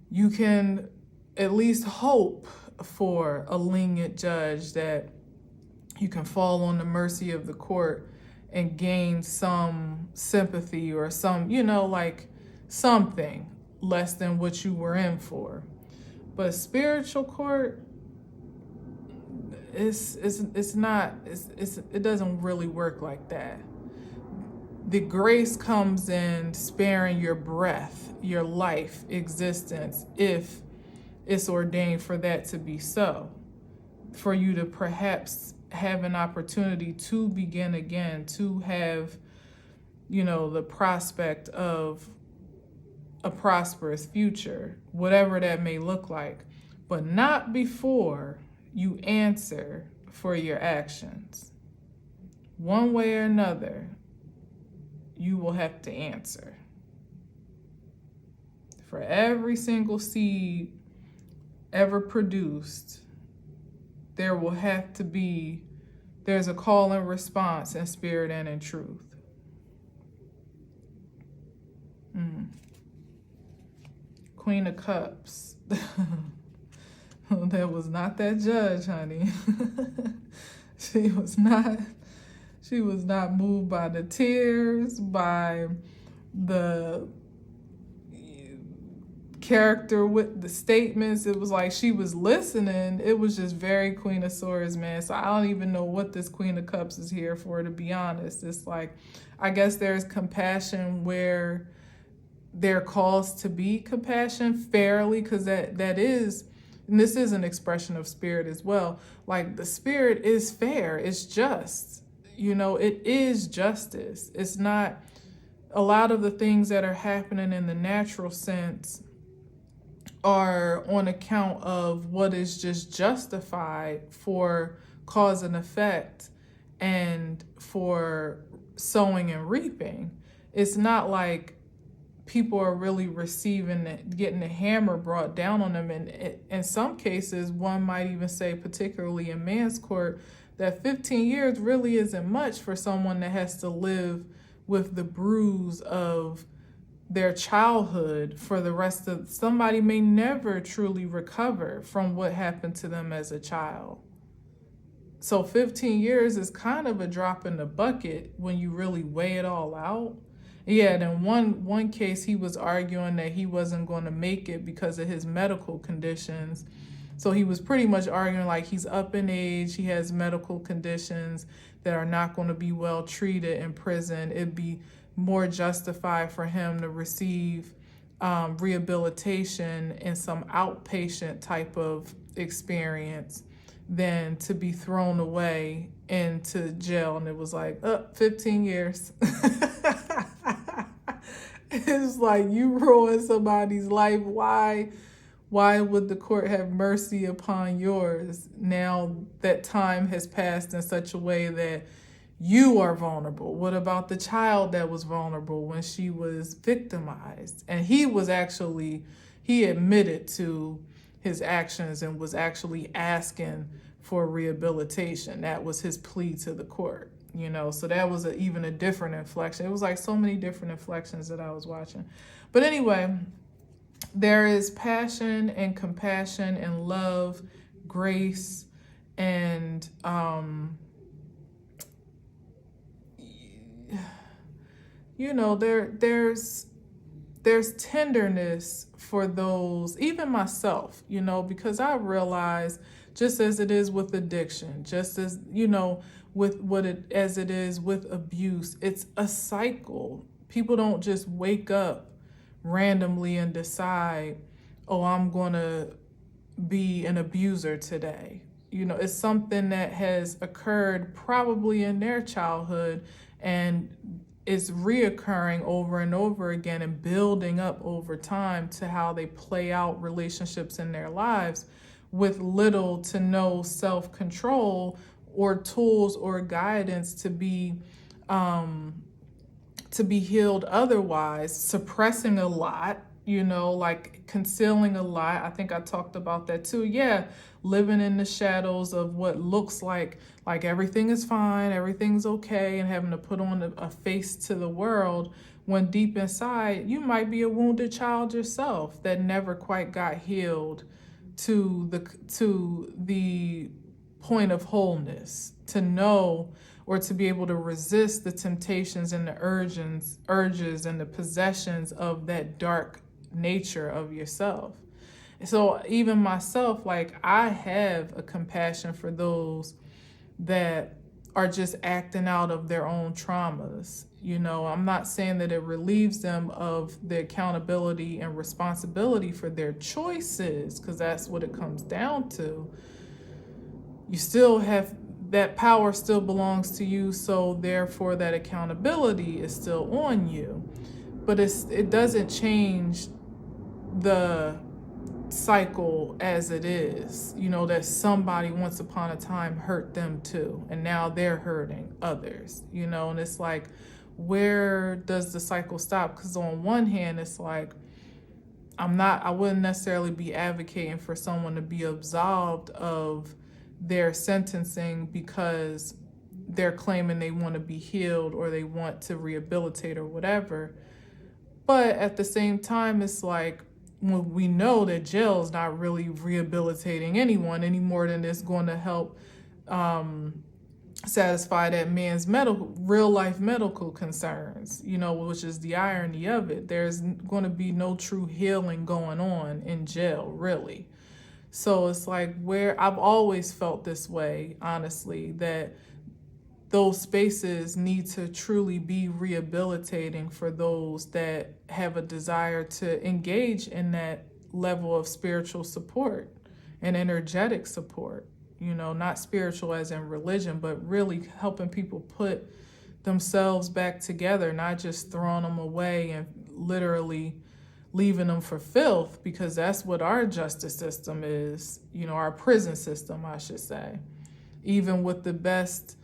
you can at least hope for a lenient judge, that you can fall on the mercy of the court and gain some sympathy or some, like something less than what you were in for. But spiritual court, it doesn't really work like that. The grace comes in sparing your breath, your life, existence, if it's ordained for that to be so, for you to perhaps have an opportunity to begin again, to have, the prospect of a prosperous future, whatever that may look like, but not before you answer for your actions. One way or another, you will have to answer. For every single seed ever produced, there's a call and response in spirit and in truth. Queen of Cups. That was not that judge, honey. She was not moved by the tears, by the character with the statements. It was like she was listening. It was just very Queen of Swords, man. So I don't even know what this Queen of Cups is here for, to be honest. It's like, I guess there's compassion where there calls to be compassion fairly, because that is, and this is an expression of spirit as well. Like, the spirit is fair, it's just, it is justice. It's not a lot of the things that are happening in the natural sense are on account of what is just justified for cause and effect and for sowing and reaping. It's not like people are really getting the hammer brought down on them. And in some cases, one might even say, particularly in man's court, that 15 years really isn't much for someone that has to live with the bruise of their childhood for the rest of, somebody may never truly recover from what happened to them as a child. So 15 years is kind of a drop in the bucket when you really weigh it all out. Yeah, and in one case, he was arguing that he wasn't going to make it because of his medical conditions. So he was pretty much arguing like he's up in age, he has medical conditions that are not going to be well treated in prison. It'd be more justified for him to receive rehabilitation in some outpatient type of experience than to be thrown away into jail. And it was like, 15 years. It's like, you ruined somebody's life. Why would the court have mercy upon yours now that time has passed in such a way that you are vulnerable? What about the child that was vulnerable when she was victimized? And he admitted to his actions and was actually asking for rehabilitation. That was his plea to the court, so that was even a different inflection. It was like so many different inflections that I was watching. But anyway, there is passion and compassion and love, grace, and there's tenderness for those, even myself, because I realize, just as it is with addiction, just as as it is with abuse, it's a cycle. People don't just wake up randomly and decide, oh, I'm going to be an abuser today. It's something that has occurred probably in their childhood and is reoccurring over and over again and building up over time to how they play out relationships in their lives with little to no self-control or tools or guidance to be healed otherwise, suppressing a lot, like concealing a lot. I think I talked about that too. Yeah, living in the shadows of what looks like everything is fine, everything's okay, and having to put on a face to the world when deep inside you might be a wounded child yourself that never quite got healed to the point of wholeness, to know or to be able to resist the temptations and the urges and the possessions of that dark nature of yourself. So even myself, I have a compassion for those that are just acting out of their own traumas. I'm not saying that it relieves them of the accountability and responsibility for their choices, because that's what it comes down to. You still have that power, still belongs to you, so therefore that accountability is still on you. But it doesn't change the cycle as it is, that somebody once upon a time hurt them too, and now they're hurting others, and it's like, where does the cycle stop? Because on one hand, it's like, I wouldn't necessarily be advocating for someone to be absolved of their sentencing because they're claiming they want to be healed or they want to rehabilitate or whatever. But at the same time, it's like, when we know that jail is not really rehabilitating anyone any more than it's going to help satisfy that man's real life medical concerns, which is the irony of it. There's going to be no true healing going on in jail, really. So it's like, where I've always felt this way, honestly, that those spaces need to truly be rehabilitating for those that have a desire to engage in that level of spiritual support and energetic support, not spiritual as in religion, but really helping people put themselves back together, not just throwing them away and literally leaving them for filth, because that's what our justice system is, our prison system, I should say. Even with the best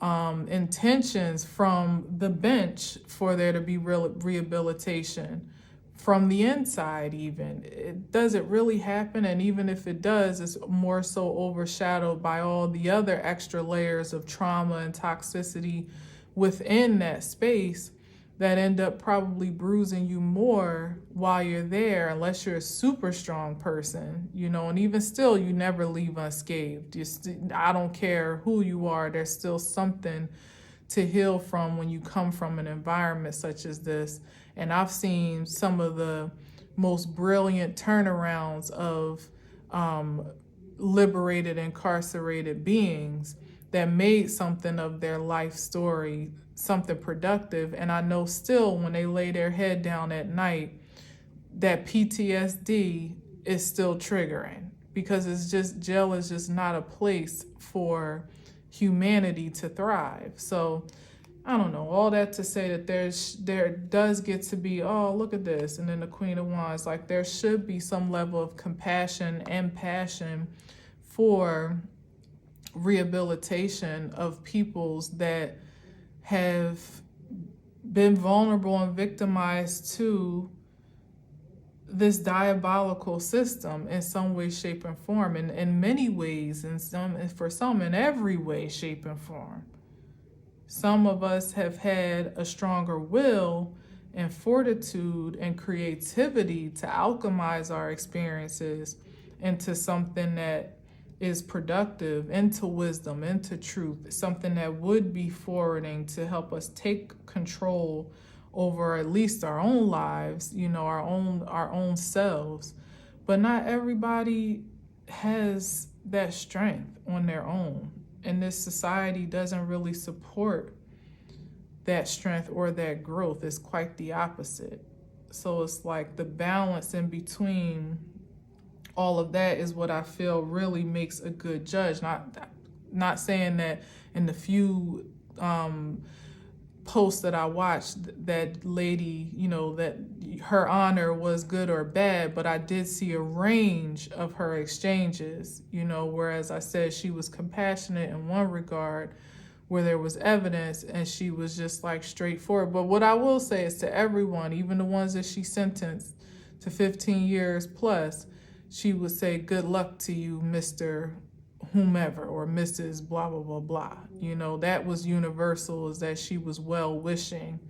intentions from the bench for there to be rehabilitation from the inside, even, does it really happen? And even if it does, it's more so overshadowed by all the other extra layers of trauma and toxicity within that space that end up probably bruising you more while you're there, unless you're a super strong person, and even still, you never leave unscathed. I don't care who you are, there's still something to heal from when you come from an environment such as this. And I've seen some of the most brilliant turnarounds of liberated, incarcerated beings that made something of their life story, something productive. And I know still when they lay their head down at night, that PTSD is still triggering, because jail is just not a place for humanity to thrive. So I don't know, all that to say that there does get to be, oh, look at this, and then the Queen of Wands, like there should be some level of compassion and passion for rehabilitation of peoples that have been vulnerable and victimized to this diabolical system in some way, shape, and form, and in many ways, and for some in every way, shape, and form. Some of us have had a stronger will and fortitude and creativity to alchemize our experiences into something that is productive, into wisdom, into truth, something that would be forwarding to help us take control over at least our own lives, our own selves. But not everybody has that strength on their own. And this society doesn't really support that strength or that growth. It's quite the opposite. So it's like the balance in between all of that is what I feel really makes a good judge. Not saying that in the few posts that I watched, that lady, that her honor was good or bad, but I did see a range of her exchanges, whereas I said she was compassionate in one regard where there was evidence, and she was just like straightforward. But what I will say is, to everyone, even the ones that she sentenced to 15 years plus, she would say, good luck to you, Mr. whomever, or Mrs. blah, blah, blah, blah. That was universal, is that she was well-wishing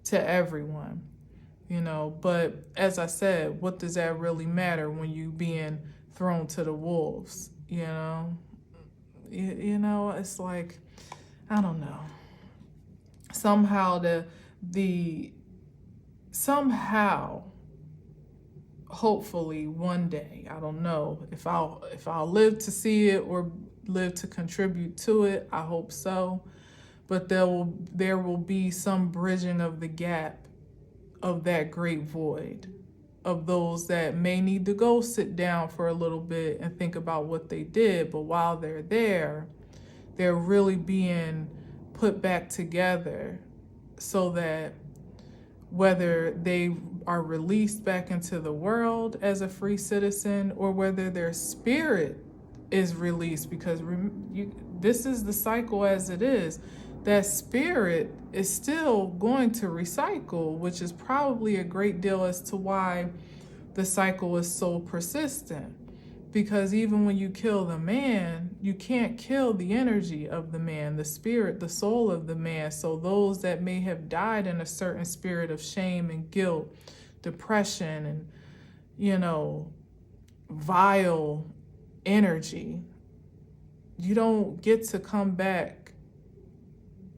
to everyone. But as I said, what does that really matter when you being thrown to the wolves? It's like, I don't know. Somehow, hopefully one day, I don't know if I'll live to see it or live to contribute to it. I hope so. But there will be some bridging of the gap of that great void, of those that may need to go sit down for a little bit and think about what they did. But while they're there, they're really being put back together, so that whether they are released back into the world as a free citizen, or whether their spirit is released, because this is the cycle as it is, that spirit is still going to recycle, which is probably a great deal as to why the cycle is so persistent. Because even when you kill the man, you can't kill the energy of the man, the spirit, the soul of the man. So those that may have died in a certain spirit of shame and guilt, depression, and, vile energy, you don't get to come back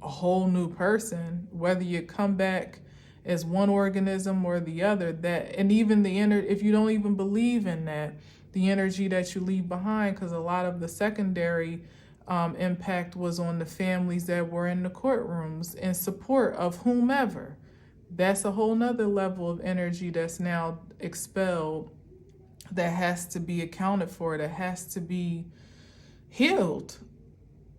a whole new person, whether you come back as one organism or the other. And even if you don't even believe in that, the energy that you leave behind, because a lot of the secondary impact was on the families that were in the courtrooms in support of whomever. That's a whole nother level of energy that's now expelled, that has to be accounted for, that has to be healed,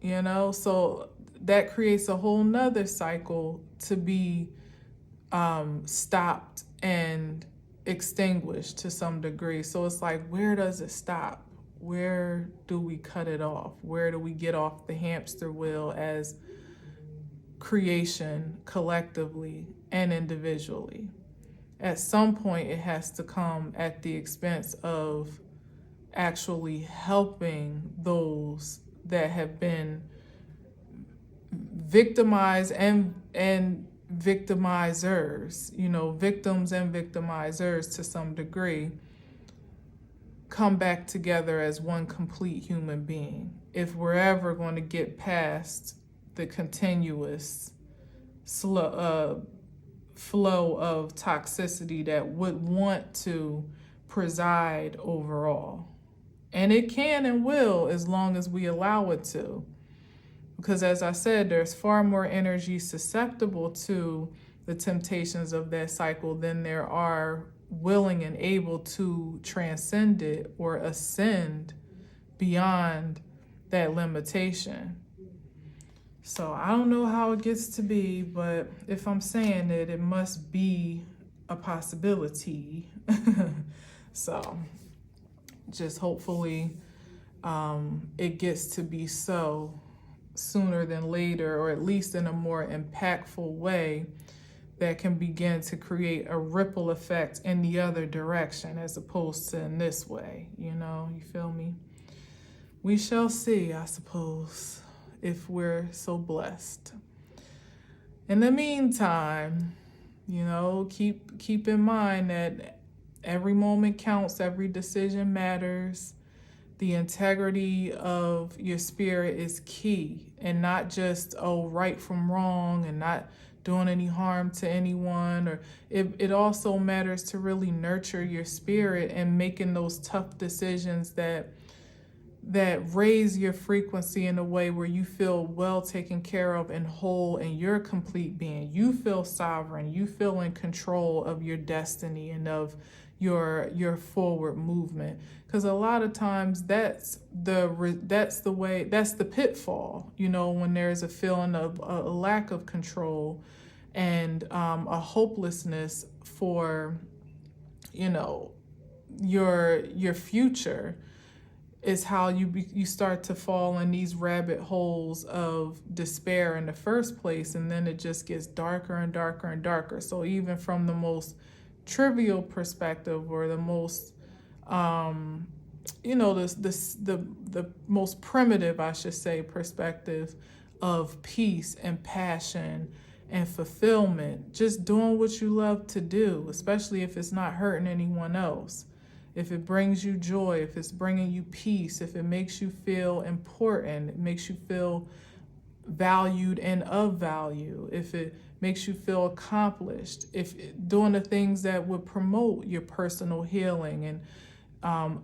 so that creates a whole nother cycle to be stopped and extinguished to some degree. So it's like, where does it stop? Where do we cut it off? Where do we get off the hamster wheel as creation, collectively and individually? At some point, it has to come at the expense of actually helping those that have been victimized and victimizers, victims and victimizers to some degree, come back together as one complete human being. If we're ever going to get past the continuous flow of toxicity that would want to preside overall. And it can and will, as long as we allow it to. Because as I said, there's far more energy susceptible to the temptations of that cycle than there are willing and able to transcend it or ascend beyond that limitation. So I don't know how it gets to be, but if I'm saying it, it must be a possibility. So just hopefully it gets to be so sooner than later, or at least in a more impactful way that can begin to create a ripple effect in the other direction as opposed to in this way. You feel me? We shall see, I suppose, if we're so blessed. In the meantime, keep in mind that every moment counts, every decision matters. The integrity of your spirit is key, and not just right from wrong and not doing any harm to anyone. Or it also matters to really nurture your spirit and making those tough decisions that raise your frequency in a way where you feel well taken care of and whole in your complete being. You feel sovereign. You feel in control of your destiny and of your forward movement. Because a lot of times that's the pitfall. When there's a feeling of a lack of control and a hopelessness for your future, is how you start to fall in these rabbit holes of despair in the first place, and then it just gets darker and darker and darker. So even from the most trivial perspective, or the most the most primitive, I should say, perspective of peace and passion and fulfillment, just doing what you love to do, especially if it's not hurting anyone else. If it brings you joy, if it's bringing you peace, if it makes you feel important, it makes you feel valued and of value, if it makes you feel accomplished, if doing the things that would promote your personal healing and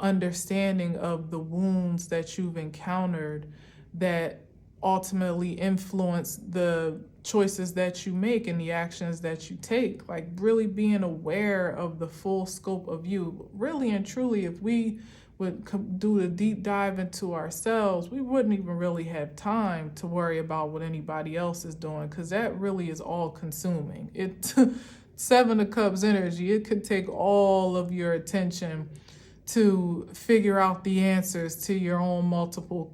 understanding of the wounds that you've encountered that ultimately influence the choices that you make and the actions that you take. Like really being aware of the full scope of you. Really and truly, if we would do a deep dive into ourselves, we wouldn't even really have time to worry about what anybody else is doing, because that really is all consuming. It Seven of Cups energy, it could take all of your attention to figure out the answers to your own multiple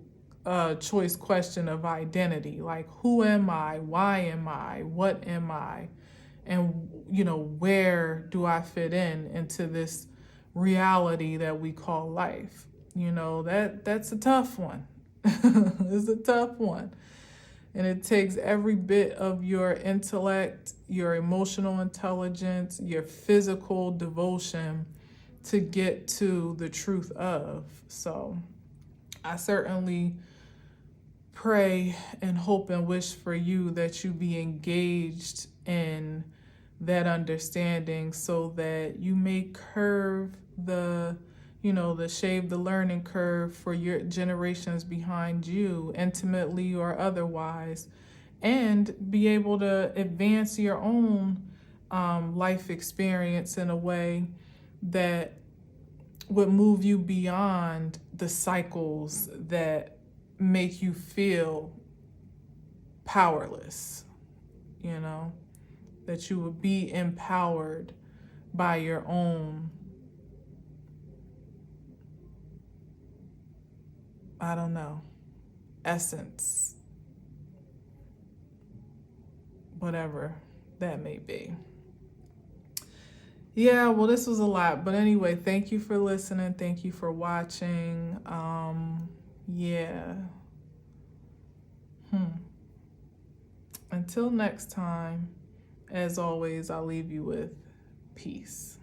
choice question of identity. Like, who am I? Why am I? What am I? And, where do I fit into this reality that we call life? That's a tough one. It's a tough one. And it takes every bit of your intellect, your emotional intelligence, your physical devotion to get to the truth of. So I certainly pray and hope and wish for you that you be engaged in that understanding, so that you may curve the shave the learning curve for your generations behind you, intimately or otherwise, and be able to advance your own life experience in a way that would move you beyond the cycles that make you feel powerless, that you would be empowered by your own, essence, whatever that may be. Yeah, well, this was a lot. But anyway, thank you for listening. Thank you for watching. Yeah. Until next time, as always, I'll leave you with peace.